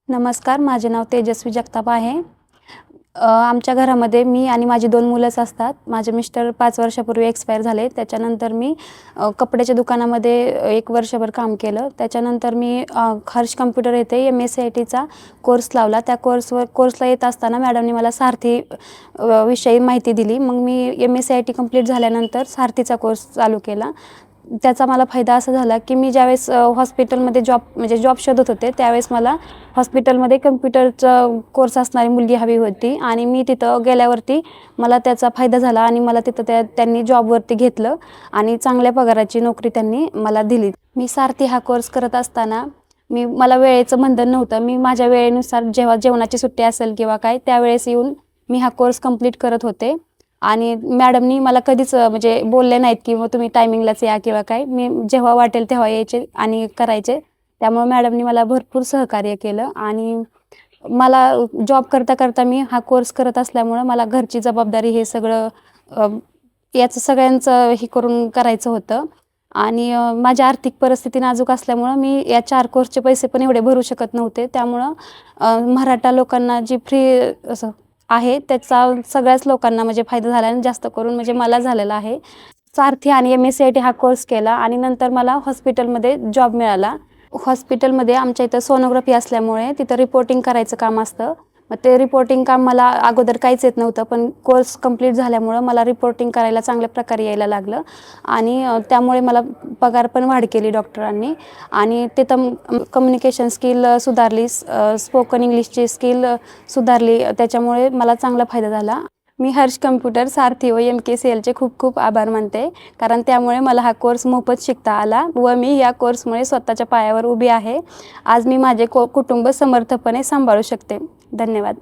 नमस्कार, माझे नाव तेजस्वी जगताप आहे. आमच्या घरामध्ये मी आणि माझी 2 मुलंच असतात. माझे मिस्टर 5 वर्षापूर्वी एक्सपायर झाले. त्याच्यानंतर मी कपड्याच्या दुकानामध्ये 1 वर्षभर काम केलं. त्याच्यानंतर मी हर्ष कम्प्युटर येथे MSCITचा कोर्स लावला. त्या कोर्सला येत असताना मॅडमनी मला सारथी विषयी माहिती दिली. मग मी MSCIT कंप्लीट झाल्यानंतर सारथीचा कोर्स चालू केला. त्याचा मला फायदा असा झाला की मी ज्यावेळेस हॉस्पिटलमध्ये जॉब शोधत होते, त्यावेळेस मला हॉस्पिटलमध्ये कम्प्युटरचा कोर्स असणारी मुलगी हवी होती आणि मी तिथं गेल्यावरती मला त्याचा फायदा झाला आणि मला तिथं त्यांनी जॉबवरती घेतलं आणि चांगल्या पगाराची नोकरी त्यांनी मला दिली. मी सारथी हा कोर्स करत असताना मला वेळेचं बंधन नव्हतं. मी माझ्या वेळेनुसार जेव्हा जेवणाची सुट्टी असेल किंवा काय त्यावेळेस येऊन मी हा कोर्स कंप्लीट करत होते आणि मॅडमनी मला कधीच बोलले नाहीत की मग तुम्ही टायमिंगलाच या किंवा काय. मी जेव्हा वाटेल तेव्हा यायचे आणि करायचे. त्यामुळे मॅडमनी मला भरपूर सहकार्य केलं आणि मला जॉब करता करता मी हा कोर्स करत असल्यामुळं मला घरची जबाबदारी हे सगळं याचं सगळ्यांचं हे करून करायचं होतं आणि माझी आर्थिक परिस्थिती नाजूक असल्यामुळं मी या 4 कोर्सचे पैसे पण एवढे भरू शकत नव्हते. त्यामुळं मराठा लोकांना जी फ्री असं आहे त्याचा सगळ्याच लोकांना फायदा झाला आणि जास्त करून मला झालेला आहे. सारथी आणि MSCIT हा कोर्स केला आणि नंतर मला हॉस्पिटलमध्ये जॉब मिळाला. हॉस्पिटलमध्ये आमच्या इथं सोनोग्राफी असल्यामुळे तिथं रिपोर्टिंग करायचं काम असतं. मग ते रिपोर्टिंग काम मला अगोदर काहीच येत नव्हतं, पण कोर्स कंप्लीट झाल्यामुळं मला रिपोर्टिंग करायला चांगल्या प्रकारे यायला लागलं आणि त्यामुळे मला पगार पण वाढ केली डॉक्टरांनी आणि तिथं कम्युनिकेशन स्किल सुधारली, स्पोकन इंग्लिशची स्किल सुधारली. त्याच्यामुळे मला चांगला फायदा झाला. मी हर्ष कम्प्युटर, सारथी व MKCLचे खूप खूप आभार मानते, कारण त्यामुळे मला हा कोर्स मोफत शिकता आला व मी या कोर्समुळे स्वतःच्या पायावर उभी आहे. आज मी माझे कुटुंब समर्थपणे सांभाळू शकते. धन्यवाद.